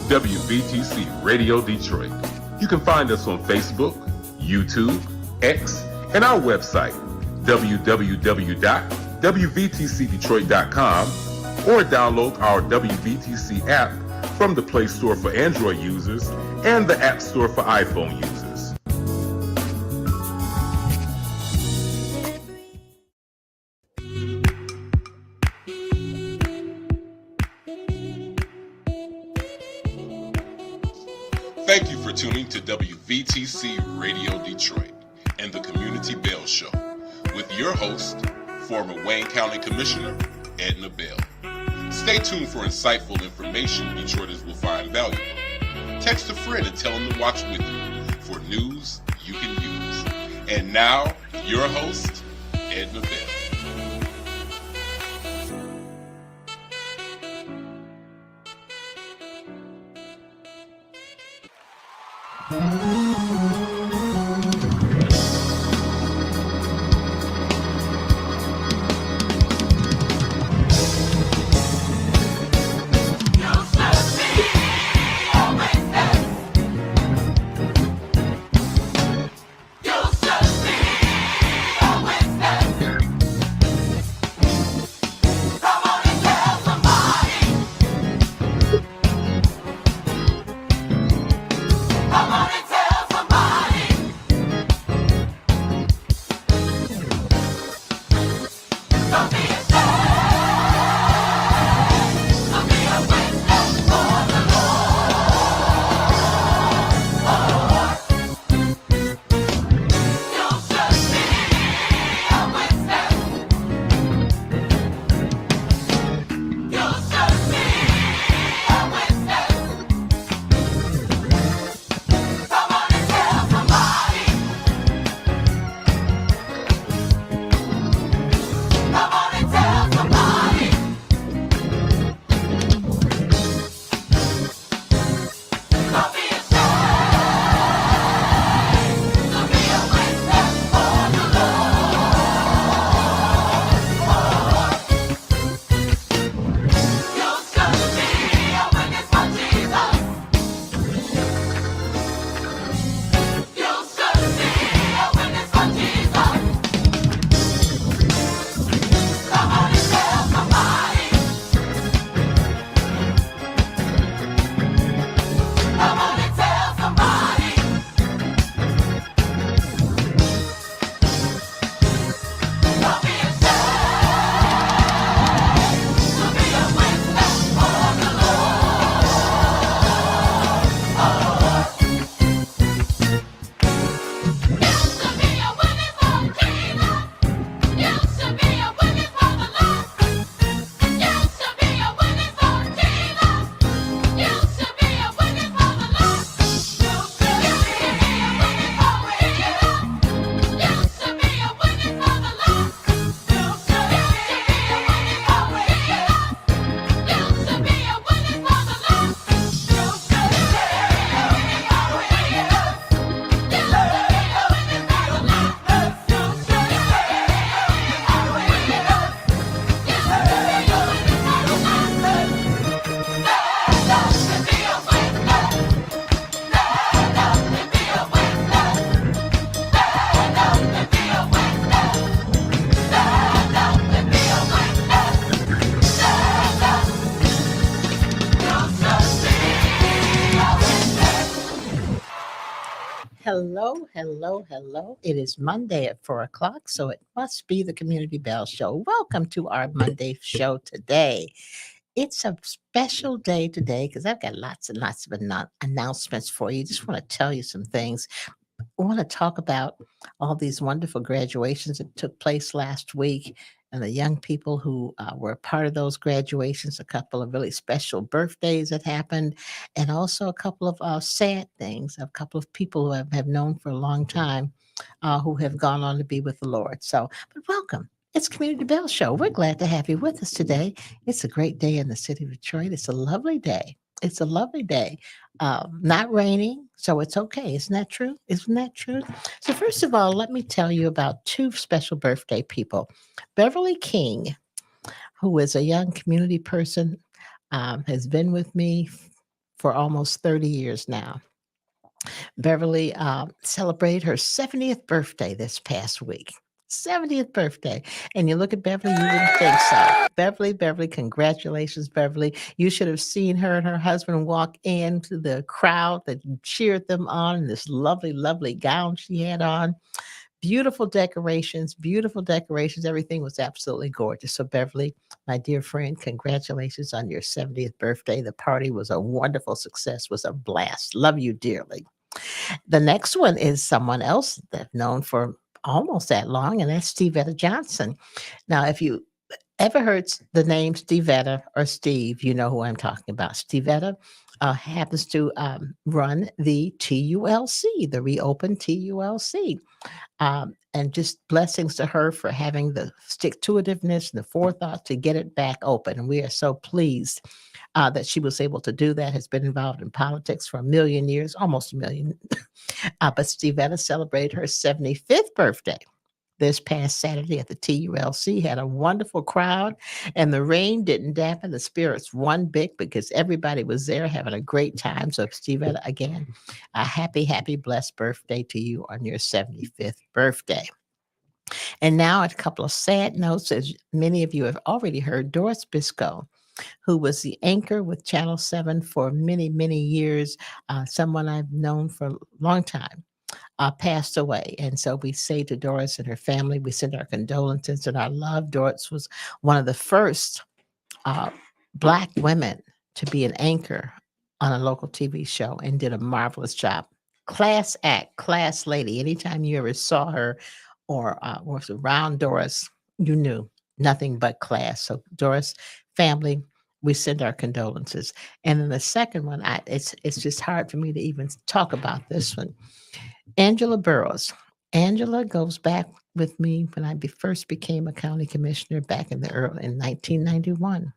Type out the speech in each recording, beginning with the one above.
WVTC Radio Detroit. You can find us on Facebook, YouTube, X, and our website, www.wvtcdetroit.com, or download our WVTC app from the Play Store for Android users and the App Store for iPhone users. Thank you for tuning to WVTC Radio Detroit and the Community Bell Show with your host, former Wayne County Commissioner, Edna Bell. Stay tuned for insightful information Detroiters will find valuable. Text a friend and tell them to watch with you for news you can use. And now, your host, Edna Bell. Hello, hello, hello. It is Monday at 4 o'clock, so it must be the Community Bell Show. Welcome to our Monday show today. It's a special day today because I've got lots and lots of announcements for you. Just want to tell you some things. I want to talk about all these wonderful graduations that took place last week and the young people who were a part of those graduations, a couple of really special birthdays that happened, and also a couple of sad things, a couple of people who have known for a long time who have gone on to be with the Lord. So, but welcome. It's Community Bell Show. We're glad to have you with us today. It's a great day in the city of Detroit. It's a lovely day. It's a lovely day. Not raining, so it's okay. Isn't that true? Isn't that true? So, first of all, let me tell you about two special birthday people. Beverly King, who is a young community person, has been with me for almost 30 years now. Beverly celebrated her 70th birthday this past week. 70th birthday. And you look at Beverly, you wouldn't think so. Beverly, congratulations, Beverly. You should have seen her and her husband walk into the crowd that cheered them on in this lovely, lovely gown she had on. Beautiful decorations, beautiful decorations. Everything was absolutely gorgeous. So, Beverly, my dear friend, congratulations on your 70th birthday. The party was a wonderful success, was a blast. Love you dearly. The next one is someone else that I've known for almost that long, and that's Stevetta Johnson. Now, if you ever heard the name Stevetta or Steve, you know who I'm talking about. Stevetta happens to run the TULC, the reopened TULC. And just blessings to her for having the stick to itiveness and the forethought to get it back open. And we are so pleased that she was able to do that, has been involved in politics for a million years, almost a million. But Stevetta celebrated her 75th birthday this past Saturday at the TULC, had a wonderful crowd, and the rain didn't dampen the spirits one bit because everybody was there having a great time. So, Stevetta, again, a happy, happy, blessed birthday to you on your 75th birthday. And now, a couple of sad notes. As many of you have already heard, Doris Biscoe, who was the anchor with Channel 7 for many, many years, someone I've known for a long time, passed away. And so we say to Doris and her family, we send our condolences and our love. Doris was one of the first uh, Black women to be an anchor on a local TV show and did a marvelous job. Class act, class lady. Anytime you ever saw her or was around Doris, you knew nothing but class. So, Doris family, we send our condolences. And then the second one, it's just hard for me to even talk about this one. Angela Burroughs. Angela goes back with me when I first became a county commissioner back in 1991.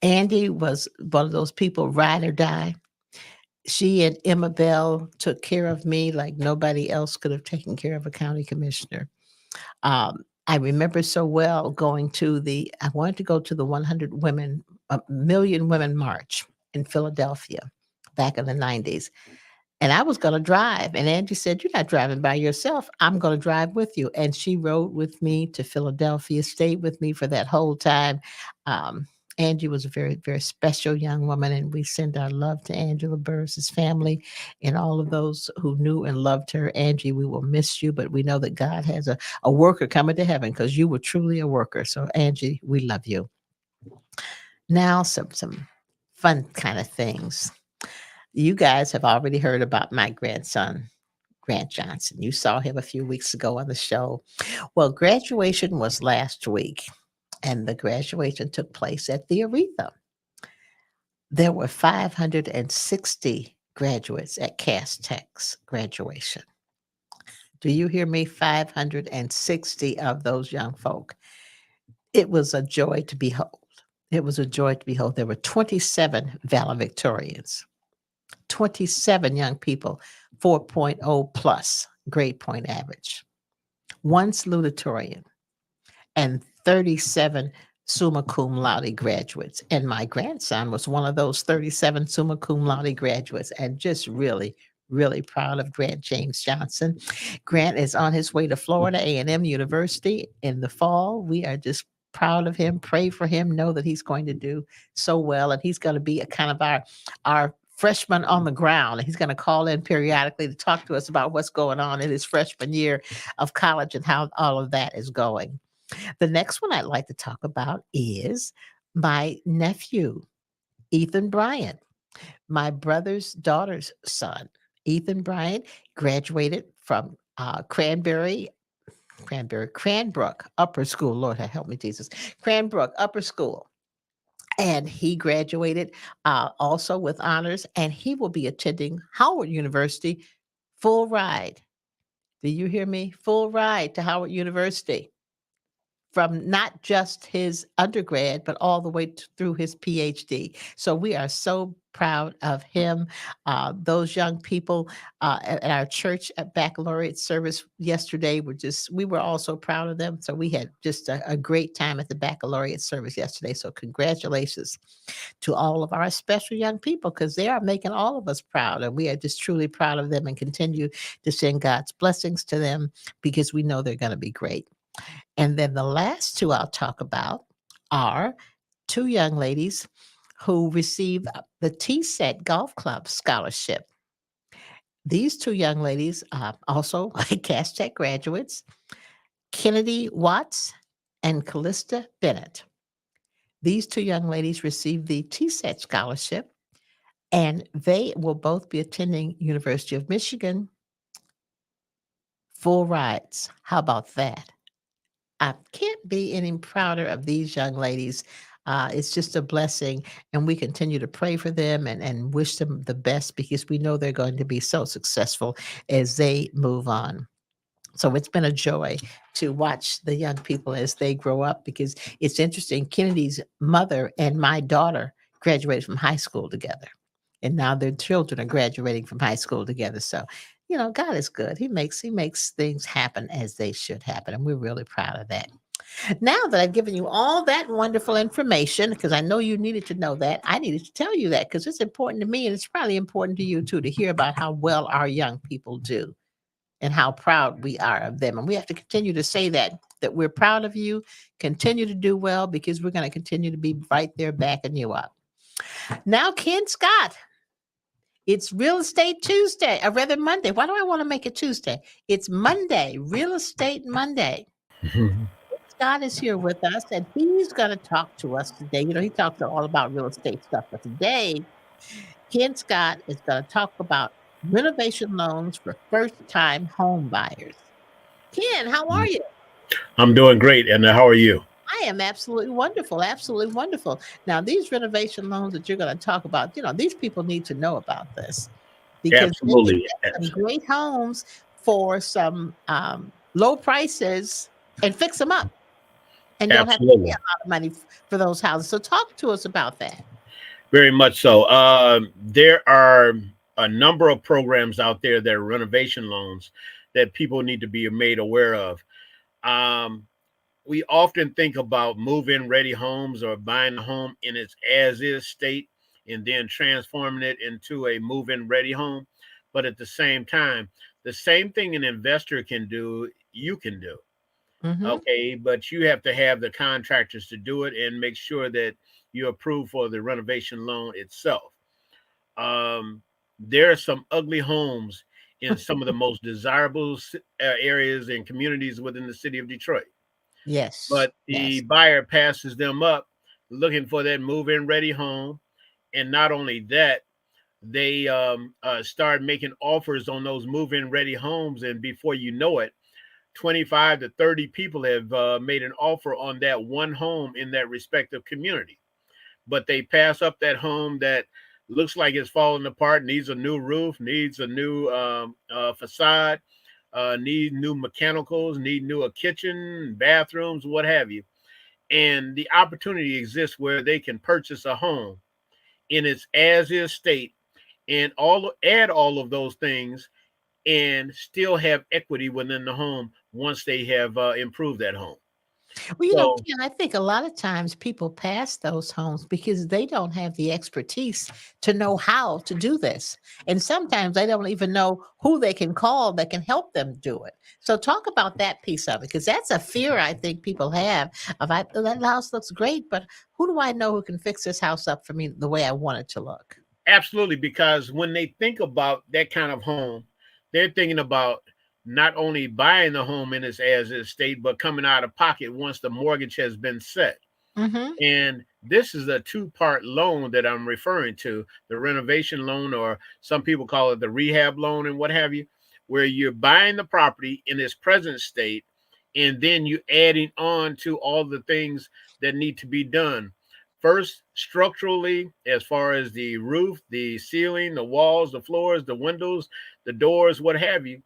Andy was one of those people, ride or die. She and Emma Bell took care of me like nobody else could have taken care of a county commissioner. I remember so well I wanted to go to the 100 women, a million women march in Philadelphia back in the 90s. And I was going to drive. And Angie said, "You're not driving by yourself. I'm going to drive with you." And she rode with me to Philadelphia, stayed with me for that whole time. Um, Angie was a very, very special young woman. And we send our love to Angela Burris' family and all of those who knew and loved her. Angie, we will miss you, but we know that God has a worker coming to heaven because you were truly a worker. So, Angie, we love you. Now, some fun kind of things. You guys have already heard about my grandson, Grant Johnson. You saw him a few weeks ago on the show. Well, graduation was last week, and the graduation took place at the Aretha. There were 560 graduates at Cass Tech's graduation. Do you hear me? 560 of those young folk. It was a joy to behold. It was a joy to behold. There were 27 valedictorians. 27 young people, 4.0 plus grade point average, one salutatorian, and 37 summa cum laude graduates. And my grandson was one of those 37 summa cum laude graduates, and just really, really proud of Grant James Johnson. Grant is on his way to Florida A&M University in the fall. We are just proud of him. Pray for him. Know that he's going to do so well, and he's going to be a kind of our freshman on the ground. And he's going to call in periodically to talk to us about what's going on in his freshman year of college and how all of that is going. The next one I'd like to talk about is my nephew, Ethan Bryant, my brother's daughter's son. Ethan Bryant graduated from Cranbrook Upper School. Lord help me, Jesus. Cranbrook Upper School. And he graduated also with honors, and he will be attending Howard University full ride. Do you hear me? Full ride to Howard University. from not just his undergrad, but all the way through his PhD. So we are so proud of him. Those young people at our church at baccalaureate service yesterday we were all so proud of them. So we had just a great time at the baccalaureate service yesterday. So congratulations to all of our special young people because they are making all of us proud. And we are just truly proud of them and continue to send God's blessings to them because we know they're going to be great. And then the last two I'll talk about are two young ladies who received the T-Set Golf Club scholarship. These two young ladies also Cass Tech graduates, Kennedy Watts and Callista Bennett. These two young ladies received the T-Set scholarship, and they will both be attending University of Michigan full rides. How about that? I can't be any prouder of these young ladies. It's just a blessing, and we continue to pray for them and wish them the best because we know they're going to be so successful as they move on. So it's been a joy to watch the young people as they grow up because it's interesting. Kennedy's mother and my daughter graduated from high school together, and now their children are graduating from high school together. So, God is good. He makes things happen as they should happen, and we're really proud of that. Now that I've given you all that wonderful information, because I know you needed to know that, I needed to tell you that because it's important to me, and it's probably important to you too to hear about how well our young people do and how proud we are of them. And we have to continue to say that we're proud of you, continue to do well, because we're going to continue to be right there backing you up. Now, Ken Scott, it's Real Estate Tuesday, or rather Monday. Why do I want to make it Tuesday? It's Monday, Real Estate Monday. Scott is here with us, and he's going to talk to us today. He talks all about real estate stuff, but today, Ken Scott is going to talk about renovation loans for first-time home buyers. Ken, how are you? I'm doing great. And how are you? I am absolutely wonderful, absolutely wonderful. Now, these renovation loans that you're going to talk about, these people need to know about this because they can Absolutely. get some great homes for some low prices and fix them up and don't have to pay a Absolutely. lot of money for those houses. So talk to us about that. Very much so. There are a number of programs out there that are renovation loans that people need to be made aware of. Um, we often think about move-in ready homes or buying a home in its as-is state and then transforming it into a move-in ready home. But at the same time, the same thing an investor can do, you can do. Hmm. Okay, but you have to have the contractors to do it and make sure that you approve for the renovation loan itself. There are some ugly homes in some of the most desirable areas and communities within the city of Detroit, Yes, but the yes. buyer passes them up looking for that move-in ready home. And not only that, they start making offers on those move-in ready homes, and before you know it, 25 to 30 people have made an offer on that one home in that respective community. But they pass up that home that looks like it's falling apart, needs a new roof, needs a new facade, need new mechanicals, need new kitchen, bathrooms, what have you. And the opportunity exists where they can purchase a home in its as is state and add all of those things and still have equity within the home once they have improved that home. Well, So Ken, I think a lot of times people pass those homes because they don't have the expertise to know how to do this. And sometimes they don't even know who they can call that can help them do it. So talk about that piece of it, because that's a fear I think people have of that house looks great, but who do I know who can fix this house up for me the way I want it to look? absolutely, because when they think about that kind of home, they're thinking about not only buying the home in its as is state, but coming out of pocket once the mortgage has been set. Hmm. And this is a two-part loan that I'm referring to, the renovation loan, or some people call it the rehab loan and what have you, where you're buying the property in its present state, and then you adding on to all the things that need to be done. First, structurally, as far as the roof, the ceiling, the walls, the floors, the windows, the doors, what have you,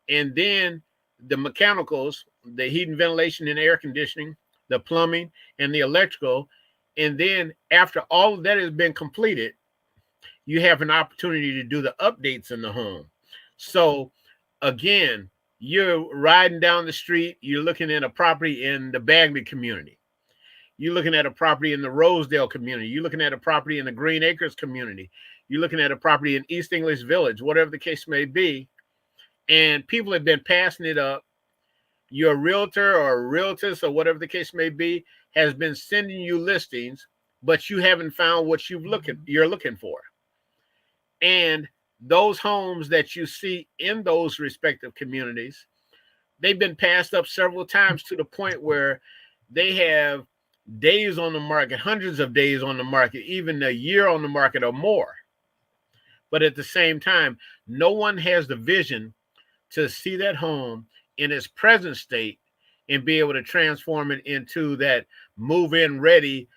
and then the mechanicals the heating, ventilation, and air conditioning, the plumbing, and the electrical. And then after all of that has been completed, you have an opportunity to do the updates in the home. So again, you're riding down the street, you're looking at a property in the Bagley community. You're looking at a property in the Rosedale community. You're looking at a property in the Green Acres community. You're looking at a property in East English Village, whatever the case may be. And people have been passing it up. Your realtor or realtors or whatever the case may be has been sending you listings, but you haven't found what you're looking for. And those homes that you see in those respective communities, they've been passed up several times to the point where they have days on the market, hundreds of days on the market, even a year on the market or more. But at the same time, no one has the vision to see that home in its present state and be able to transform it into that move-in ready,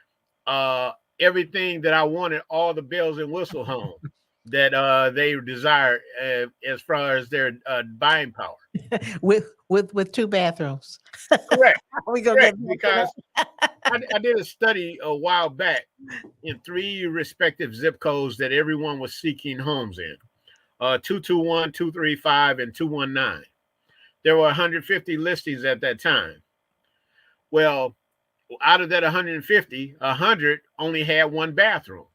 everything that I wanted, all the bells and whistle home that they desire as far as their buying power. with 2 bathrooms. Correct. We gonna Correct. get Because I did a study a while back in 3 respective zip codes that everyone was seeking homes in, 221, 235, and 219. There were 150 listings at that time. Well, out of that 150, 100 only had 1 bathroom.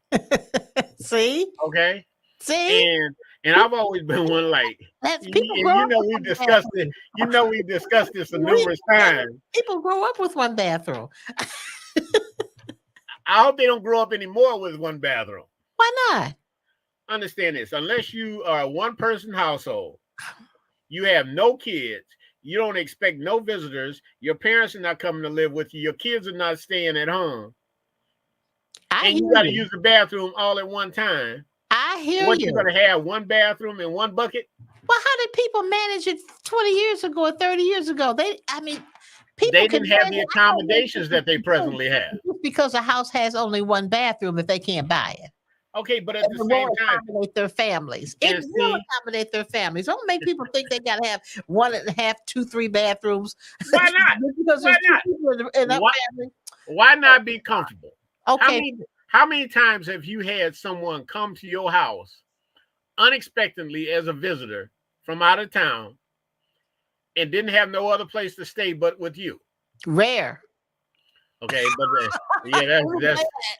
See? Okay. See? And I've always been one like, That's and people you grow up know, with we one discussed it. bathroom. You know, we discussed this We- numerous times. People grow up with 1 bathroom. I hope they don't grow up anymore with 1 bathroom. Why not? Understand this. Unless you are a 1-person household, you have no kids, you don't expect no visitors, your parents are not coming to live with you, your kids are not staying at home, and you got to use the bathroom all at one time. I hear What you. you're going to have 1 bathroom and 1 bucket? Well, how did people manage it 20 years ago or 30 years ago? People They didn't have the manage- accommodations that they presently have. Just because a house has only 1 bathroom if they can't buy it. Okay, but at And the it same won't time, accommodate their families. And It will see- accommodate their families. Don't make people think they gotta have 1.5, 2, 3 bathrooms. why not? Because Why there's 2 not? people in that Why- family. Why not be comfortable? Okay. How many times have you had someone come to your house unexpectedly as a visitor from out of town and didn't have no other place to stay but with you? Rare. Okay, but yeah,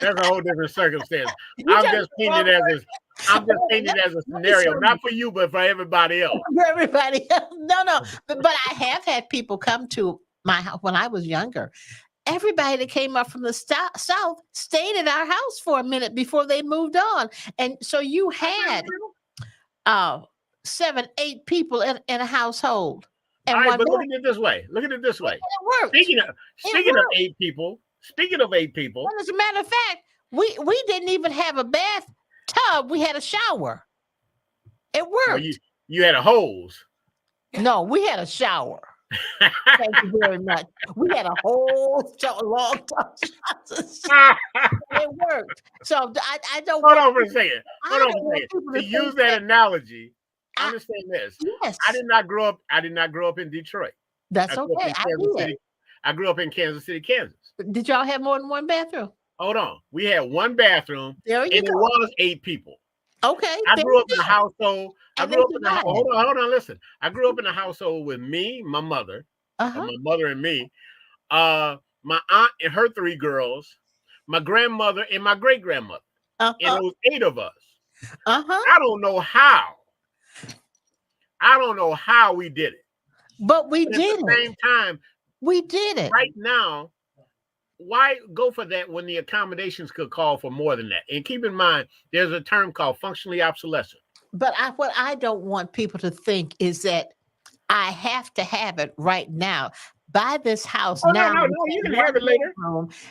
that's a whole different circumstance. You I'm just just painting it as a scenario, not for you, but for everybody else. for everybody else. No. But I have had people come to my house when I was younger. Everybody that came up from the south stayed at our house for a minute before they moved on. And so you had 7, 8 people in a household. And All right, one but look bathroom. at it this way. Look at it this way. It worked. Speaking of worked. 8 people, speaking of 8 people, Well, as a matter of fact, we didn't even have a bathtub. We had a shower. It well, worked. you had a hose. No, we had a shower. Thank you very much. We had a whole long time. It worked. So I don't. Hold want on for a people- second. I Hold on don't for a want second. people To think use that analogy, I- understand this. Yes, I did not grow up in Detroit. that's I grew up okay. in I Kansas did. City. I grew up in Kansas City, Kansas. Did y'all have more than 1 bathroom? Hold on. We had 1 bathroom, There and you it go. was 8 people. Okay. I there grew you up in a go. household. And they survived. Hold on, listen. I grew up in a household with me, my mother, Uh-huh. my mother and me, my aunt and her 3 girls, my grandmother and my great grandmother. And Uh-huh. it was 8 of us. Uh-huh. I don't know how we did it. But we But at did the it. same time, We did it. right now, why go for that when the accommodations could call for more than that? And keep in mind, there's a term called functionally obsolescent. But what I don't want people to think is that I have to have it right now. Buy this house Oh, now. no, you can have it later.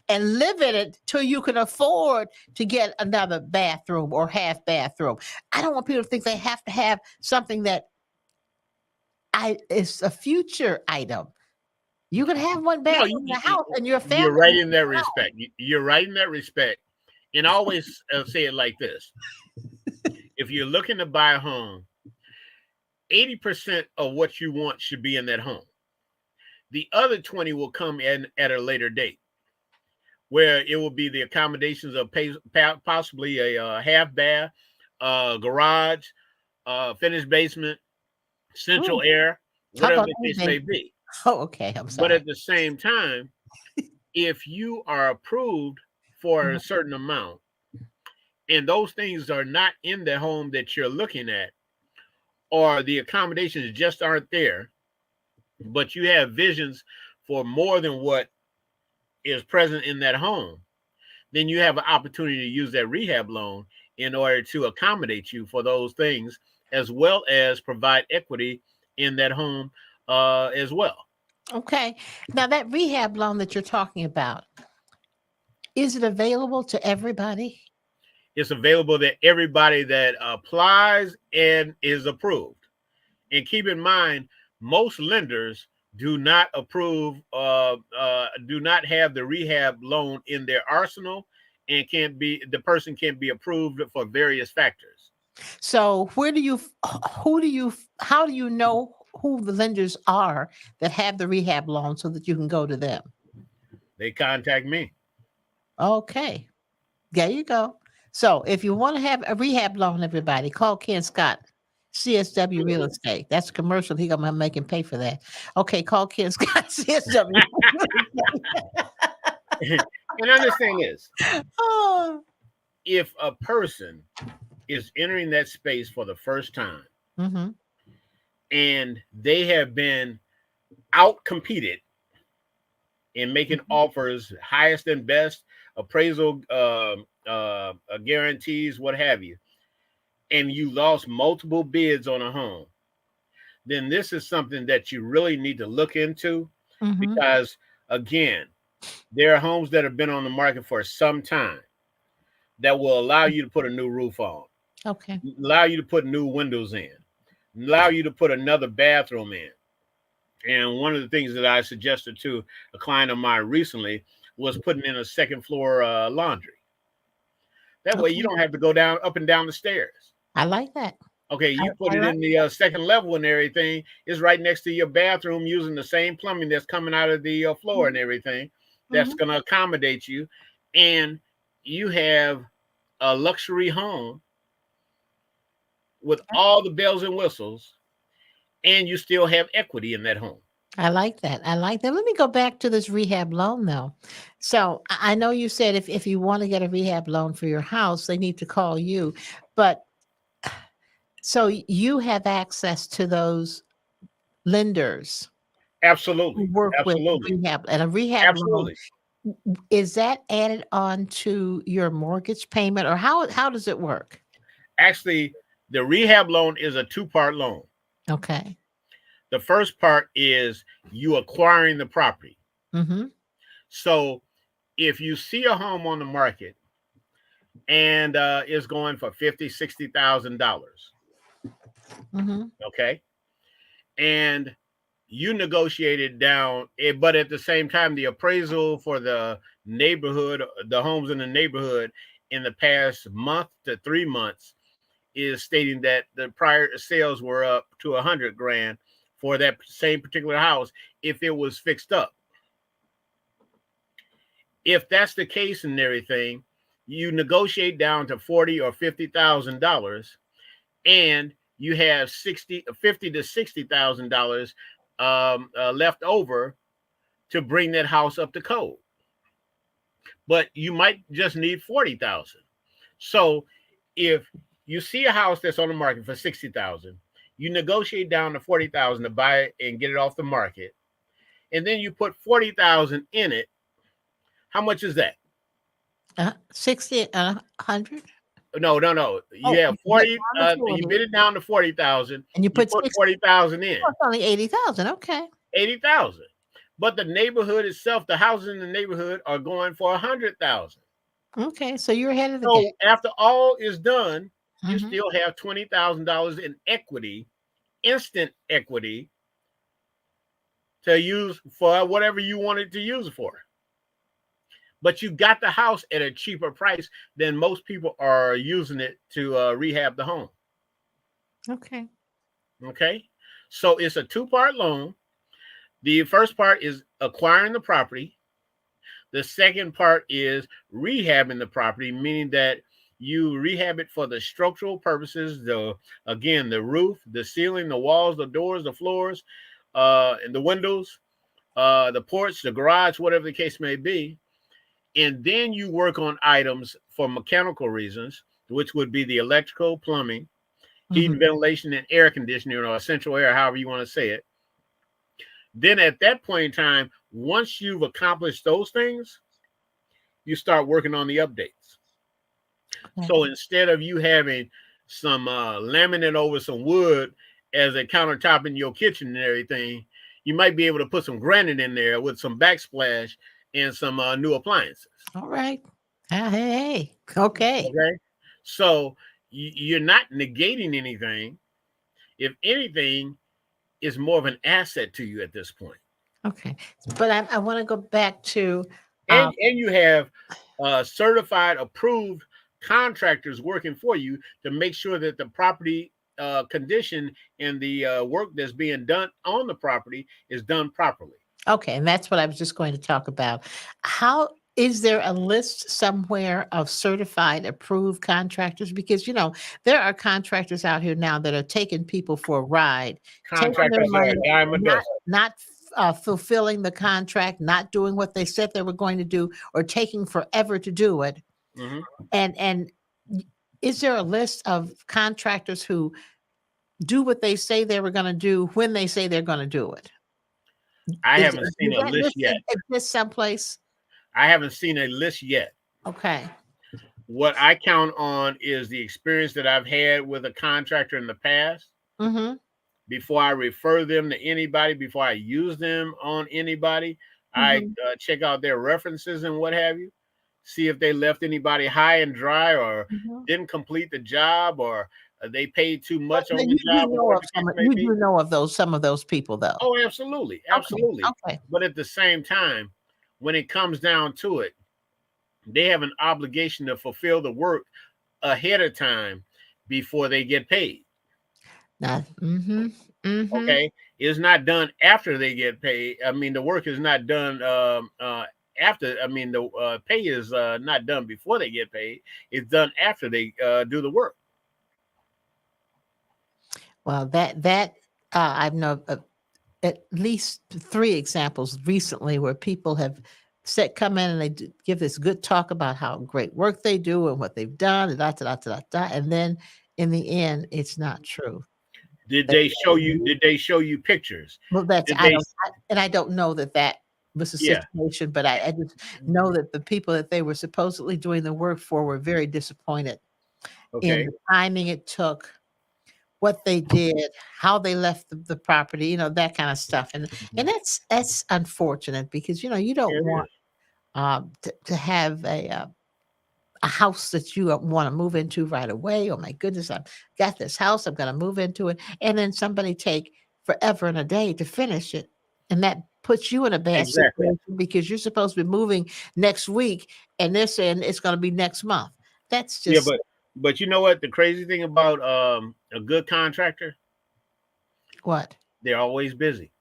And live in it till you can afford to get another bathroom or half bathroom. I don't want people to think they have to have something that is a future item. You can have 1 bathroom in the house and your family. You're right in that respect. You're right in that respect. And I always say it like this. If you're looking to buy a home, 80% of what you want should be in that home. The other 20 will come in at a later date, where it will be the accommodations of possibly a half bath, garage, finished basement, central Ooh, air, how whatever about the case anything? may be. Oh, okay. I'm But sorry. at the same time, if you are approved for a Mhm. certain amount and those things are not in the home that you're looking at, or the accommodations just aren't there, but you have visions for more than what is present in that home, then you have an opportunity to use that rehab loan in order to accommodate you for those things, as well as provide equity in that home as well. Okay. Now that rehab loan that you're talking about, is it available to everybody? It's available to everybody that applies and is approved. And keep in mind, most lenders do not approve, do not have the rehab loan in their arsenal, and the person can't be approved for various factors. So who do you, how do you know who the lenders are that have the rehab loan so that you can go to them? They contact me. Okay. There you go. So if you want to have a rehab loan, everybody, call Ken Scott, CSW Real Estate. That's a commercial. He gonna make him pay for that. Okay, call Ken Scott, CSW Real Estate. And understand this: Oh. if a person is entering that space for the first time Mhm. and they have been out competed in making Mhm. offers, highest and best appraisal guarantees, what have you, and you lost multiple bids on a home, then this is something that you really need to look into, Mhm. because again, there are homes that have been on the market for some time that will allow you to put a new roof on, Okay. allow you to put new windows in, allow you to put another bathroom in. And one of the things that I suggested to a client of mine recently was putting in a second floor laundry. That way you Okay. don't have to go down up and down the stairs. I like that. Okay, I, you put I it like in the that. second level and everything. It's right next to your bathroom using the same plumbing that's coming out of the floor and Mhm. everything. That's Mhm. going to accommodate you. And you have a luxury home with all the bells and whistles, and you still have equity in that home. I like that. I like that. Let me go back to this rehab loan though. So I know you said if you want to get a rehab loan for your house, they need to call you. But so you have access to those lenders who Absolutely. work with Absolutely. rehab, and a rehab loan, Absolutely. is that added on to your mortgage payment, or how does it work? Actually, the rehab loan is a two-part loan. Okay. The first part is you acquiring the property. Mhm. So if you see a home on the market and is going for $50,000, $60,000, Mhm. okay, and you negotiated down, but at the same time, the appraisal for the neighborhood, the homes in the neighborhood in the past month to 3 months is stating that the prior sales were up to 100 grand for that same particular house if it was fixed up. If that's the case and everything, you negotiate down to 40 or $50,000, and you have 50 to $60,000 left over to bring that house up to code. But you might just need 40,000. So if you see a house that's on the market for 60,000, you negotiate down to 40,000 to buy it and get it off the market, and then you put 40,000 in it. How much is that? 60 and 100. No, no, no. You Oh, have you put 40. down the You 40 bid it down to 40,000. and you You put put 60. 40,000 in, Oh, it's only 80,000. Okay. 80,000. But the neighborhood itself, the houses in the neighborhood are going for 100,000. Okay. So you're ahead of the game. So after all is done, you Mhm. still have $20,000 in equity, instant equity, to use for whatever you wanted to use it for. But you got the house at a cheaper price than most people are using it to rehab the home. Okay. Okay. So it's a two-part loan. The first part is acquiring the property. The second part is rehabbing the property, meaning that you rehab it for the structural purposes. The roof, the ceiling, the walls, the doors, the floors, and the windows, the porch, the garage, whatever the case may be. And then you work on items for mechanical reasons, which would be the electrical, plumbing, heating, ventilation, and air conditioning, or essential air, however you want to say it. Then at that point in time, once you've accomplished those things, you start working on the updates. Okay. So instead of you having some laminate over some wood as a countertop in your kitchen and everything, you might be able to put some granite in there with some backsplash and some new appliances. All right. Hey. Okay. Okay. So you're not negating anything. If anything, it's more of an asset to you at this point. Okay. But I want to go back to And you have certified, approved contractors working for you to make sure that the property condition and the work that's being done on the property is done properly. okay, and that's what I was just going to talk about. How is there a list somewhere of certified approved contractors? Because there are contractors out here now that are taking people for a ride, taking their Contractors are money, a dime a dozen. not fulfilling the contract, not doing what they said they were going to do, or taking forever to do it. Mhm. And is there a list of contractors who do what they say they were going to do when they say they're going to do it? I Is haven't seen a that list list yet. exist someplace? I haven't seen a list yet. Okay. What I count on is the experience that I've had with a contractor in the past. Mm-hmm. Before I refer them to anybody, before I use them on anybody, I check out their references and what have you. See if they left anybody high and dry, or didn't complete the job, or they paid too much on the job, or whatever the case may be. You do know of some of those people, though. Oh, absolutely, absolutely. Okay. But at the same time, when it comes down to it, they have an obligation to fulfill the work ahead of time before they get paid. Now, Okay, it's not done after they get paid. I mean, the work is not done after. I mean, the pay is not done before they get paid. It's done after they do the work. Well, that I know at least 3 examples recently where people have come in and they give this good talk about how great work they do and what they've done, and and then in the end, it's not true. Did they show you? Did they show you pictures? Well, that's I don't know that was the Yeah. situation, but I just know that the people that they were supposedly doing the work for were very disappointed in Okay. the timing it took, what they did, how they left the property, that kind of stuff. And that's unfortunate because you don't It want to have a house that you want to move into right away. Oh my goodness, I've got this house, I'm going to move into it, and then somebody take forever and a day to finish it, and that puts you in a bad Exactly. situation because you're supposed to be moving next week, and they're saying it's going to be next month. That's Yeah, just but you know what? The crazy thing about a good contractor, what? they're always busy.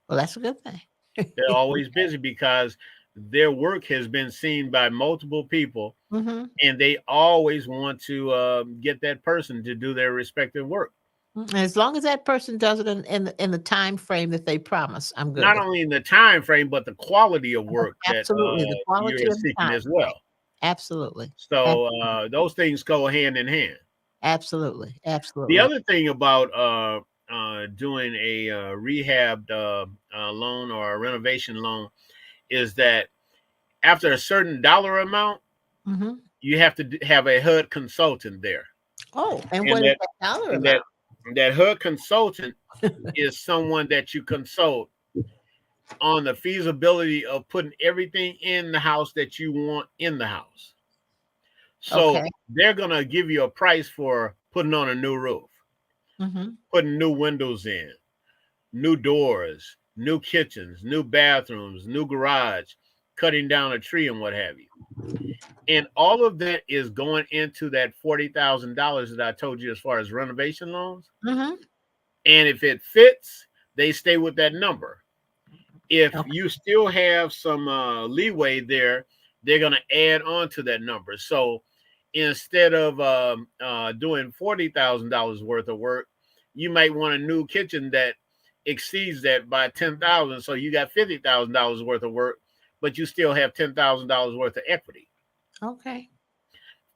Well, that's a good thing. They're always busy because their work has been seen by multiple people, Mhm. and they always want to get that person to do their respective work. As long as that person does it in the time frame that they promise, I'm good Not with only in the time frame, but the quality of it. work that Absolutely, the quality you're of the seeking time as frame. well. Absolutely. So those things go hand in hand. Absolutely. The Absolutely. other thing about doing a rehab loan or a renovation loan is that after a certain dollar amount, Mhm. you have to have a HUD consultant there, Oh, and and what is that dollar and amount? that HUD consultant is someone that you consult on the feasibility of putting everything in the house that you want in the house. So Okay. they're gonna give you a price for putting on a new roof, Mhm. putting new windows in, new doors, new kitchens, new bathrooms, new garage, cutting down a tree and what have you. And all of that is going into that $40,000 that I told you as far as renovation loans. Mhm. And if it fits, they stay with that number. If Okay. you still have some leeway there, they're going to add on to that number. So instead of doing $40,000 worth of work, you might want a new kitchen that exceeds that by 10,000. So you got $50,000 worth of work, but you still have $10,000 worth of equity. Okay.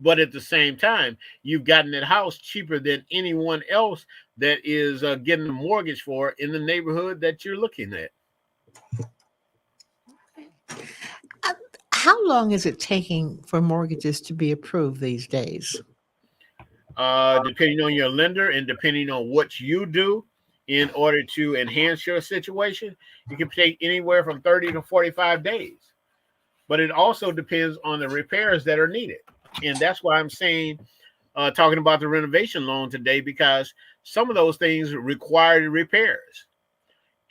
But at the same time, you've gotten that house cheaper than anyone else that is getting a mortgage for in the neighborhood that you're looking at. Uh, How long is it taking for mortgages to be approved these days? Depending on your lender and depending on what you do in order to enhance your situation, it can take anywhere from 30 to 45 days. But it also depends on the repairs that are needed. And that's why I'm saying, talking about the renovation loan today, because some of those things require repairs.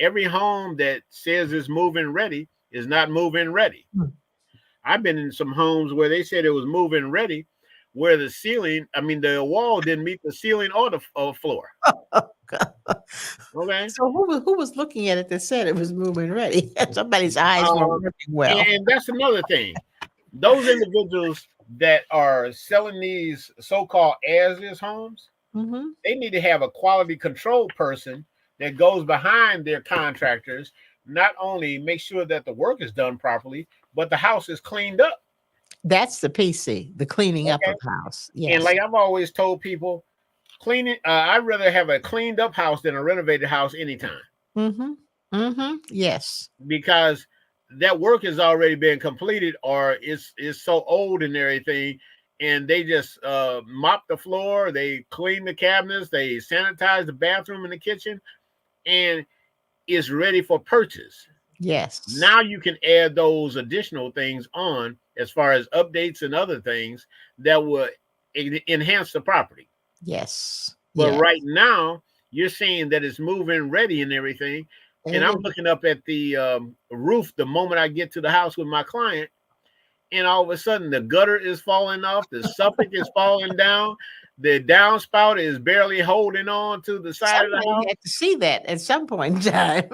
Every home that says it's move-in ready is not move-in ready. Hmm. I've been in some homes where they said it was move-in ready, where the ceiling, I mean, the wall didn't meet the ceiling or the floor. Oh, God. Okay. So who was looking at it that said it was moving ready? Somebody's eyes weren't Um, working well. and that's another thing. Those individuals that are selling these so-called as-is homes, Hmm. they need to have a quality control person that goes behind their contractors, not only make sure that the work is done properly, but the house is cleaned up. That's the PC, the cleaning up Okay. of the house. And Yes. like I've always told people, cleaning, I'd rather have a cleaned up house than a renovated house anytime, Mm-hmm. Mm-hmm. Yes. because that work has already been completed or is so old and everything. And they just mop the floor, they clean the cabinets, they sanitize the bathroom and the kitchen, and it's ready for purchase. Yes. Now you can add those additional things on as far as updates and other things that will enhance the property. Yes. But Yes. right now, you're saying that it's move-in ready and everything. And And it I'm is. looking up at the roof the moment I get to the house with my client, and all of a sudden the gutter is falling off, the suffolk is falling down, the downspout is barely holding on to the side of the Somebody house. had to see that at some point in time.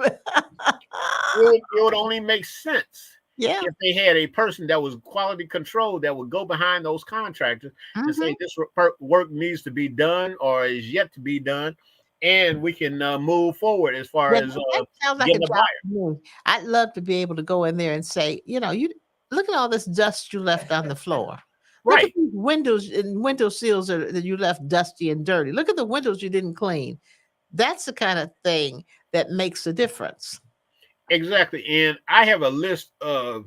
It would only make sense Yeah. if they had a person that was quality control that would go behind those contractors and Mm-hmm. say this work needs to be done or is yet to be done, and we can move forward as far That, as that sounds like a getting a job buyer. for me. I'd love to be able to go in there and say, you look at all this dust you left on the floor. Look at Right. these windows and window seals that you left dusty and dirty. Look at the windows you didn't clean. That's the kind of thing that makes a difference. Exactly. And I have a list of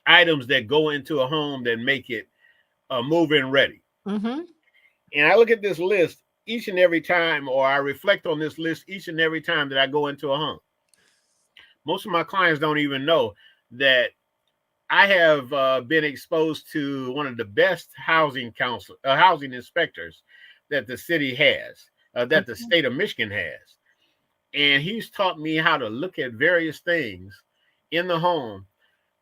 items that go into a home that make it move-in ready. Mm-hmm. And I look at this list each and every time, or I reflect on this list each and every time that I go into a home. Most of my clients don't even know that I have been exposed to one of the best housing inspectors that the city has, that the Okay. state of Michigan has, and he's taught me how to look at various things in the home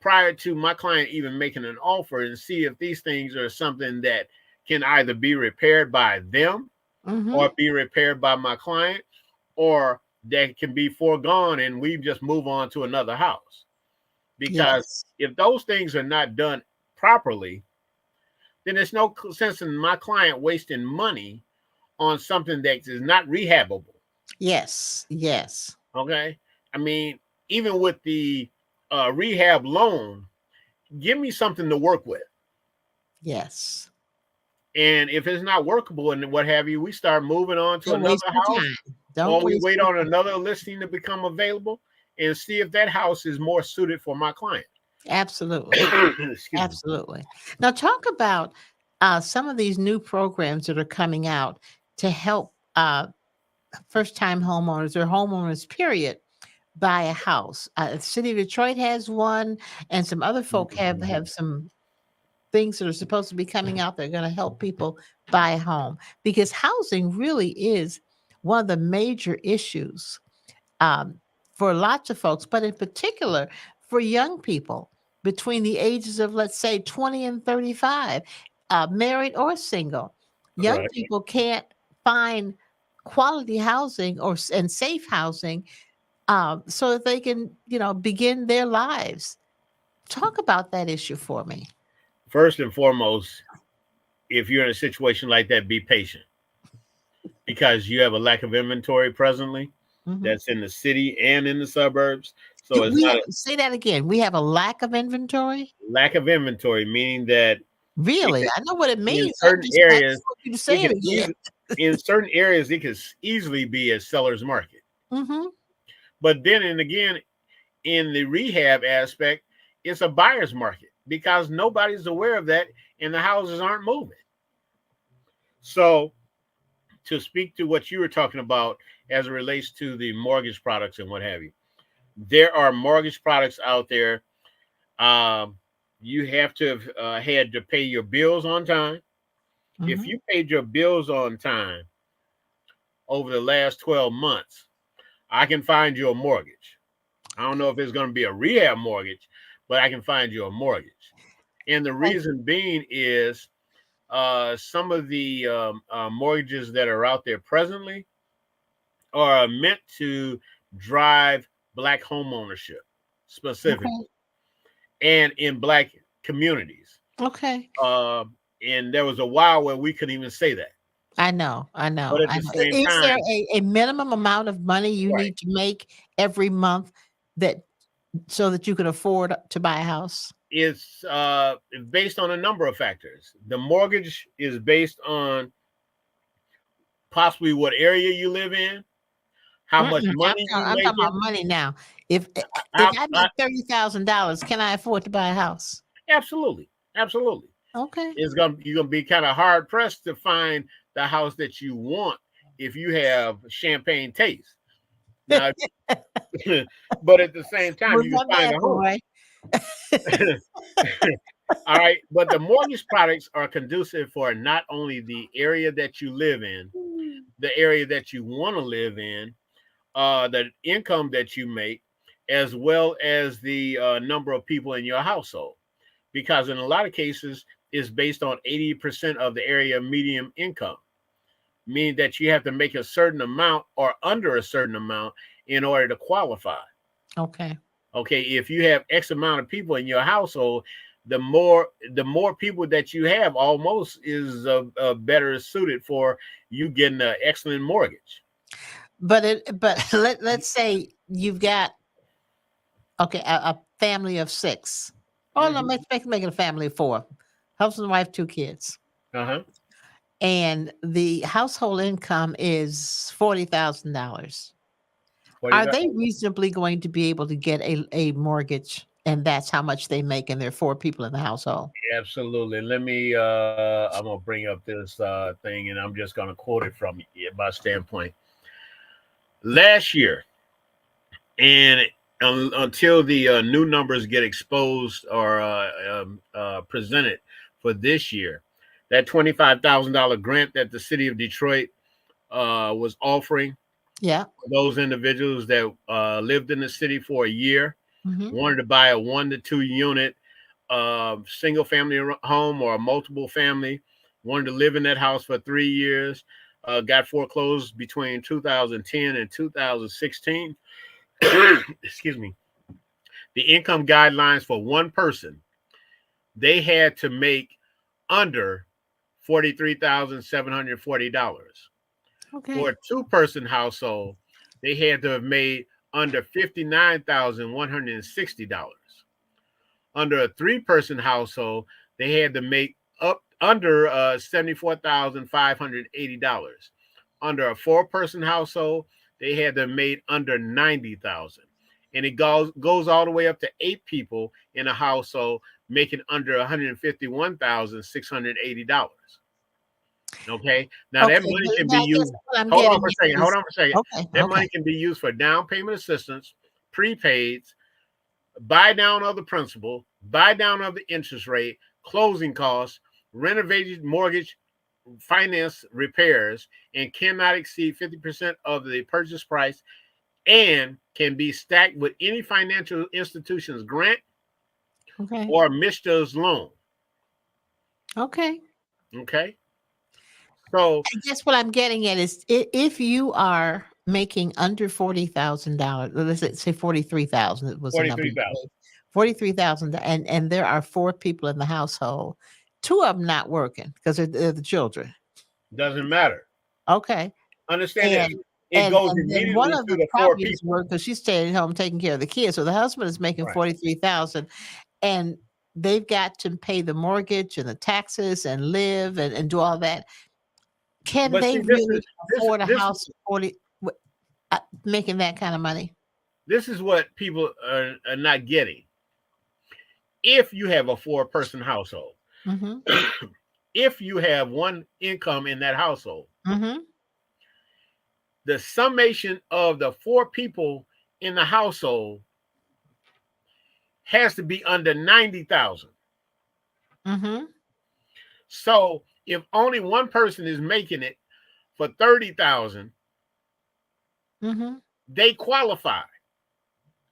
prior to my client even making an offer and see if these things are something that can either be repaired by them Mm-hmm. or be repaired by my client, or that can be foregone and we just move on to another house. Because Yes. if those things are not done properly, then there's no sense in my client wasting money on something that is not rehabable. Yes. Yes. Okay. I mean, even with the rehab loan, give me something to work with. Yes. And if it's not workable and what have you, we start moving on to Don't another waste your house, time. Don't or we waste wait your on time. another listing to become available and see if that house is more suited for my client. Absolutely. Excuse me. Absolutely. Now, talk about some of these new programs that are coming out to help first-time homeowners or homeowners, period, buy a house. The city of Detroit has one, and some other folk have some things that are supposed to be coming out that are going to help people buy a home because housing really is one of the major issues um, for lots of folks, but in particular for young people between the ages of, let's say, 20 and 35, married or single. Young Right. people can't find quality housing and safe housing so that they can, begin their lives. Talk about that issue for me. First and foremost, if you're in a situation like that, be patient because you have a lack of inventory presently Mhm. that's in the city and in the suburbs. So Do it's we not have, a say that again? We have a lack of inventory. lack of inventory, meaning that it Really, could, I know what it in means. certain I just areas, want you to it say it could again. in certain areas it could easily be a seller's market. Hmm. But then and again, in the rehab aspect, it's a buyer's market because nobody's aware of that and the houses aren't moving. So to speak to what you were talking about as it relates to the mortgage products and what have you, there are mortgage products out there. Um, you have to have had to pay your bills on time. If Hmm. you paid your bills on time over the last 12 months, I can find you a mortgage. I don't know if it's going to be a rehab mortgage, but I can find you a mortgage. And the reason being is some of the mortgages that are out there presently are meant to drive Black home ownership Okay. specifically and in Black communities. Okay. Uh, and there was a while where we couldn't even say that. I know. I But know. at I the know. same Is there time, a minimum amount of money you right, need to make every month that so that you can afford to buy a house? it's based on a number of factors. The mortgage is based on possibly what area you live in, how much Mm-mm. money you I'm talking about making. money now. If I, I I, make $30,000, can I afford to buy a house? absolutely, absolutely. Okay. It's gonna You're gonna be kind of hard pressed to find the house that you want if you have champagne taste. Now, but at the same time, Was you that can find bad, a home. boy? All right, but the mortgage products are conducive for not only the area that you live in, the area that you want to live in, the income that you make, as well as the number of people in your household. Because in a lot of cases, it's based on 80% of the area median income, meaning that you have to make a certain amount or under a certain amount in order to qualify. Okay. Okay, if you have X amount of people in your household, the more people that you have, almost is better suited for you getting an excellent mortgage. But let's say you've got a family of 6. Oh no, Hmm. make it a family of 4. Husband, wife, 2 kids. Uh-huh. And the household income is $40,000. What is Are that? they reasonably going to be able to get a mortgage, and that's how much they make, and there are 4 people in the household? Absolutely. Let me I'm gonna bring up this thing and I'm just gonna quote it from my standpoint. Last year, and until the new numbers get exposed or presented for this year, that $25,000 grant that the city of Detroit was offering Yeah. those individuals that lived in the city for a year, Mhm. wanted to buy a 1 to 2 unit single family home or a multiple family, wanted to live in that house for 3 years, got foreclosed between 2010 and 2016. Excuse me. The income guidelines for one person, they had to make under $43,740. For Okay. a two-person household, they had to have made under $59,160. Under a three-person household, they had to make up under $74,580. Under a four-person household, they had to made under 90,000. And it goes all the way up to 8 people in a household making under $151,680. Okay. Now that Okay, money but can be I guess used. what I'm Hold on getting for a at second. Hold is on for a second. okay, That okay. money can be used for down payment assistance, prepaids, buy down of the principal, buy down of the interest rate, closing costs, renovated mortgage, finance repairs, and cannot exceed 50% of the purchase price and can be stacked with any financial institution's grant Okay. or Mr.'s loan. Okay. Okay. So, I guess what I'm getting at is if you are making under $40,000. Let's say 43,000. It was the number. 43,000. 43,000, and there are 4 people in the household. 2 of them not working because they're the children. Doesn't matter. Okay. Understand this. And It goes and then one immediately of to them the 4 probably is people. working because she's staying at home taking care of the kids. So the husband is making Right. 43,000, and they've got to pay the mortgage and the taxes and live and do all that. Can But they see, this really is this afford a this house of 40 making that kind of money? this is what people are not getting. If you have a 4-person household, Mm-hmm. if you have one income in that household, Mm-hmm. the summation of the 4 people in the household has to be under 90,000. Mm-hmm. So if only one person is making it for 30,000, Mm-hmm. they qualify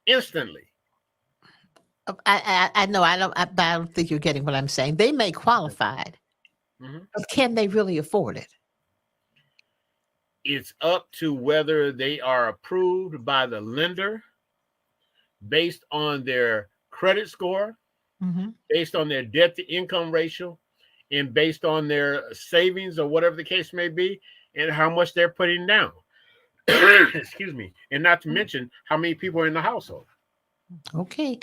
instantly. I know but I don't think you're getting what I'm saying. They may qualify, Mhm. but can they really afford it? It's up to whether they are approved by the lender based on their credit score, Mm-hmm. based on their debt to income ratio, and based on their savings or whatever the case may be, and how much they're putting down. Excuse me. And not to mention how many people are in the household. Okay,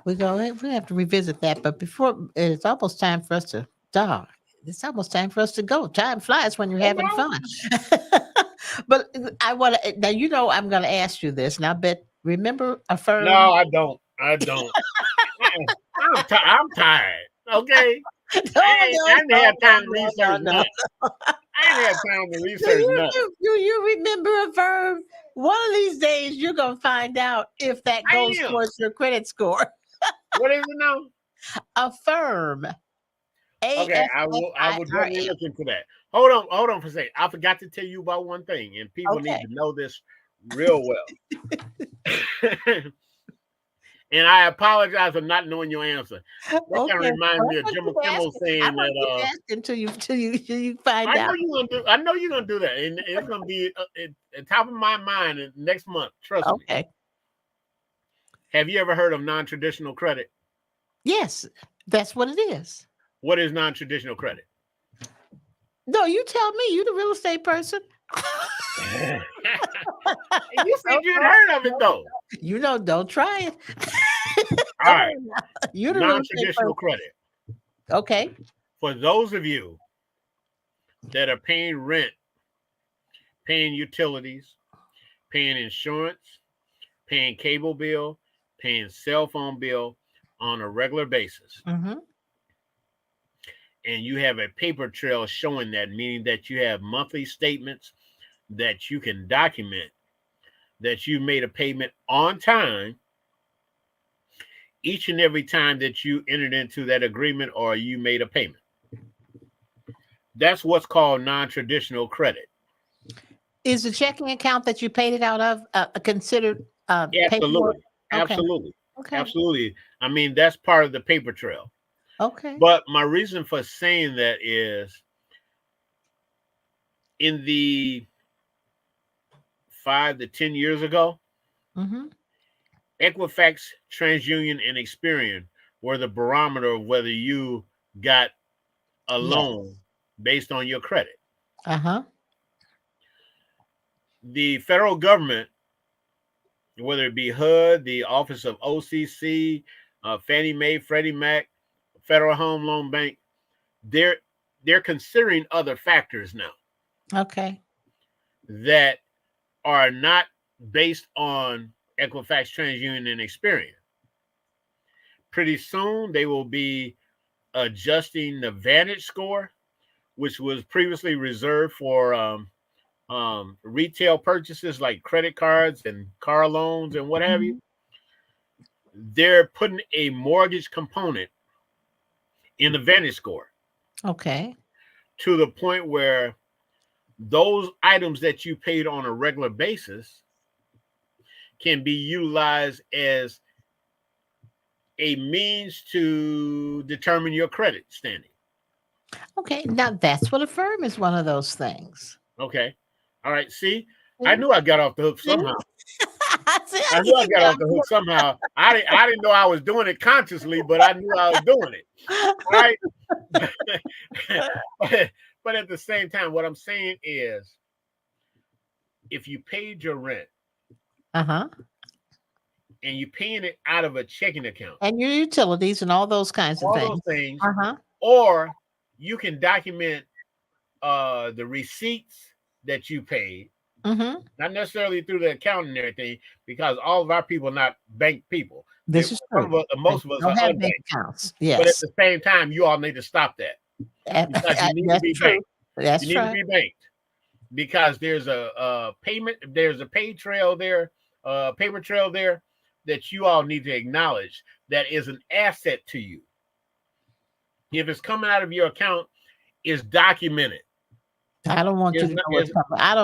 we have to revisit that. But before it's almost time for us to dog. It's almost time for us to go. Time flies when you're having fun. But I want to now. I'm going to ask you this, and I bet remember No, affirm. I don't. I don't. I'm tired. Okay. No, I didn't have time to no, research no. nothing. I didn't have time to Do research nothing. you remember affirm? One of these days, you're going to find out if that I goes am. towards your credit score. What is it now? Affirm. Okay, I will definitely AFFIRM. look into that. Hold on for a second. I forgot to tell you about one thing, and people need Okay. to know this real well. And I apologize for not knowing your answer. That kind of Okay. reminds me of Jim Kimmel I saying want to keep that. asking till you find I out. know you're gonna do that, and it's gonna be at the top of my mind next month. Trust me. Okay. Have you ever heard of non-traditional credit? Yes, that's what it is. What is non-traditional credit? No, you tell me. You the real estate person. You said you'd heard of it though. Don't try it. All right, You the real estate non-traditional person. credit. Okay. For those of you that are paying rent, paying utilities, paying insurance, paying cable bill, paying cell phone bill on a regular basis, Mm-hmm. and you have a paper trail showing that, meaning that you have monthly statements that you can document that you made a payment on time each and every time that you entered into that agreement or you made a payment. That's what's called non-traditional credit. Is the checking account that you paid it out of considered paperwork? Absolutely. Okay. Absolutely. Okay. Absolutely. I mean, that's part of the paper trail. Okay. But my reason for saying that is in the 5 to 10 years ago, Mm-hmm. Equifax, TransUnion, and Experian were the barometer of whether you got a loan based on your credit. Uh-huh. The federal government, whether it be HUD, the Office of OCC, Fannie Mae, Freddie Mac, Federal Home Loan Bank, they're considering other factors now. Okay. That are not based on Equifax, TransUnion, and Experian. Pretty soon, they will be adjusting the Vantage score, which was previously reserved for retail purchases like credit cards and car loans and what have you. They're putting a mortgage component in the Vantage score. Okay. To the point where those items that you paid on a regular basis can be utilized as a means to determine your credit standing. Okay. Now that's what affirm is one of those things. Okay. All right. See, I knew I got off the hook somehow. See, I knew I got off the hook somehow. I didn't know I was doing it consciously, but I knew I was doing it. Right? but at the same time, what I'm saying is, if you paid your rent Uh-huh. and you're paying it out of a checking account, And your utilities and all those kinds of all things. those things, Uh-huh. or you can document the receipts that you paid, Mm-hmm. not necessarily through the account and everything, because all of our people are not bank people. This is true. Most of us Don't are have bank unbanked. accounts. But at Yes. the same time, you all need to stop that, because you need to That's be true. banked. That's You need right. to be banked, because there's a payment, there's a pay trail there, paper trail there that you all need to acknowledge that is an asset to you. If it's coming out of your account, it's documented. I don't want you It's to not- know what's coming. I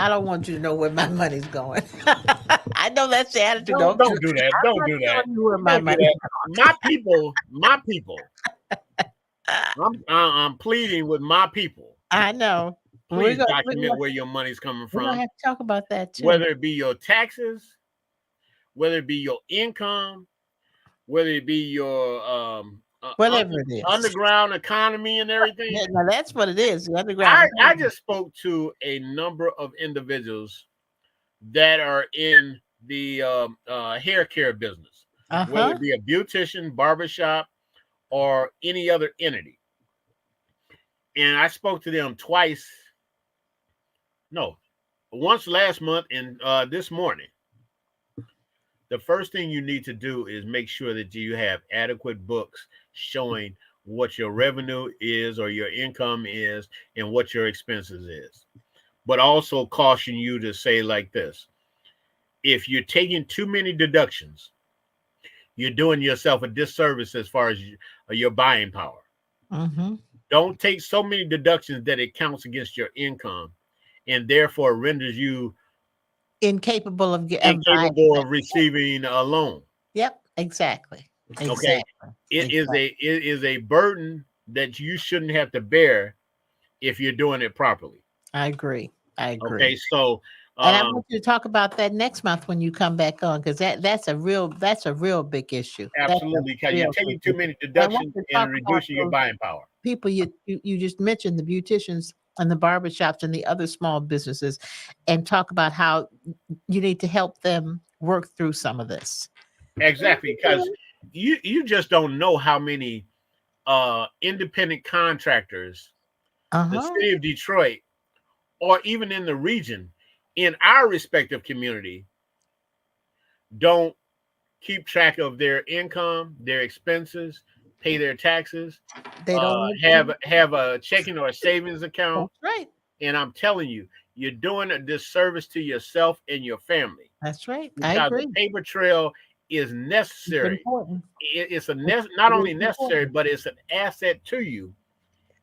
don't want you to know where my money's going. I know that's the attitude. Don't do that. I'm Don't not do that. telling you where my Don't do money's that. My people. I'm pleading with my people. I know. Please document where your money's coming We're gonna from, have to talk about that too. whether it be your taxes, whether it be your income, whether it be your Whatever it is. underground economy and everything. Yeah, now that's what it is. The underground. I just spoke to a number of individuals that are in the hair care business, whether Uh-huh. it be a beautician, barbershop, or any other entity. And I spoke to them once last month and this morning. The first thing you need to do is make sure that you have adequate books showing what your revenue is or your income is and what your expenses is. But also caution you to say like this: if you're taking too many deductions, you're doing yourself a disservice as far as your buying power. Mm-hmm. Don't take so many deductions that it counts against your income and therefore renders you Incapable of receiving a loan. Yep, exactly. Okay. It is a burden that you shouldn't have to bear if you're doing it properly. I agree. Okay, so and I want you to talk about that next month when you come back on, because that's a real big issue. Absolutely, because you're taking too many deductions and reducing your buying power. People you just mentioned, the beauticians and the barbershops and the other small businesses, and talk about how you need to help them work through some of this. Exactly, because you just don't know how many independent contractors, the city of Detroit, or even in the region, in our respective community, don't keep track of their income, their expenses, pay their taxes. They don't have a checking or a savings account. That's right. And I'm telling you, you're doing a disservice to yourself and your family. That's right. Because I agree. the paper trail is necessary. It's important. It's not only necessary, but it's an asset to you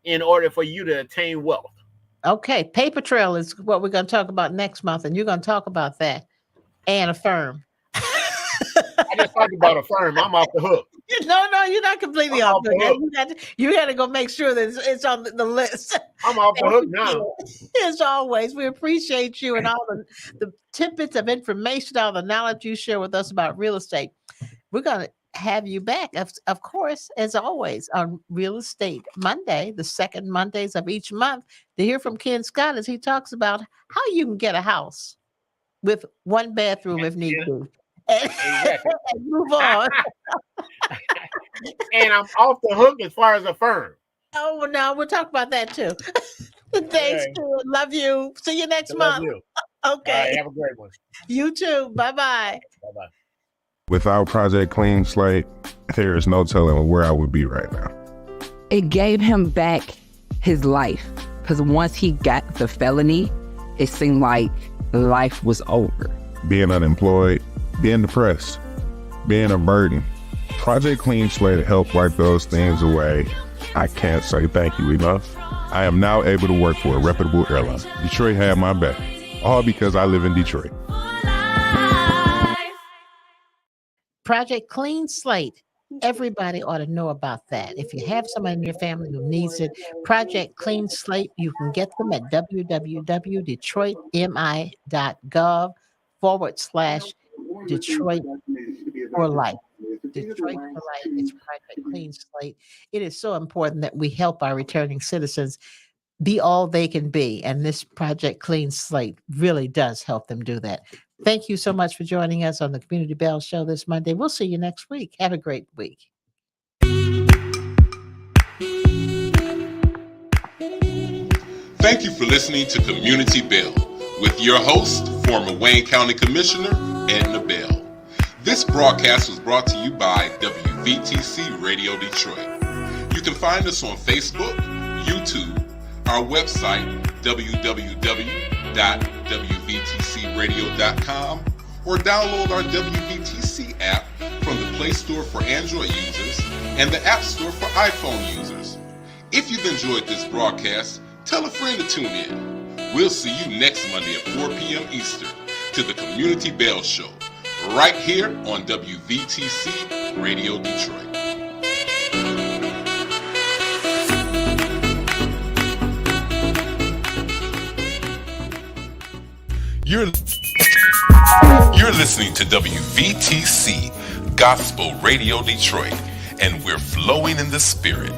in order for you to attain wealth. Okay, paper trail is what we're going to talk about next month, and you're going to talk about that and a firm. I just talked about a firm. I'm off the hook. No, you're not completely off the hook. You got to go make sure that it's on the list. I'm off the hook now. As always, we appreciate you and all the tidbits of information, all the knowledge you share with us about real estate. We're going to have you back, of course, as always, on Real Estate Monday, the second Mondays of each month, to hear from Ken Scott as he talks about how you can get a house with one bathroom if need be. Exactly. And move on. And I'm off the hook as far as a firm. Oh, no, we'll talk about that too. Thanks, Ken. Love you. See you next month. You. Okay. All right, have a great one. You too. Bye-bye. Bye-bye. Without Project Clean Slate, there is no telling where I would be right now. It gave him back his life, because once he got the felony, it seemed like life was over. Being unemployed, being depressed, being a burden. Project Clean Slate helped wipe those things away. I can't say thank you enough. I am now able to work for a reputable airline. Detroit had my back, all because I live in Detroit. Project Clean Slate Everybody ought to know about that. If you have somebody in your family who needs it, Project Clean Slate, you can get them at www.detroitmi.gov/Detroit for Life. Detroit for Life. It's Project Clean Slate. It is so important that we help our returning citizens be all they can be. And this Project Clean Slate really does help them do that. Thank you so much for joining us on the Community Bell Show this Monday. We'll see you next week. Have a great week. Thank you for listening to Community Bell with your host, former Wayne County Commissioner Edna Bell. This broadcast was brought to you by WVTC Radio Detroit. You can find us on Facebook, YouTube, our website, www.wvtcradio.com, or download our WVTC app from the Play Store for Android users and the App Store for iPhone users. If you've enjoyed this broadcast, tell a friend to tune in. We'll see you next Monday at 4 p.m. Eastern to the Community Bell Show, right here on WVTC Radio Detroit. You're listening to WVTC Gospel Radio Detroit, and we're flowing in the Spirit.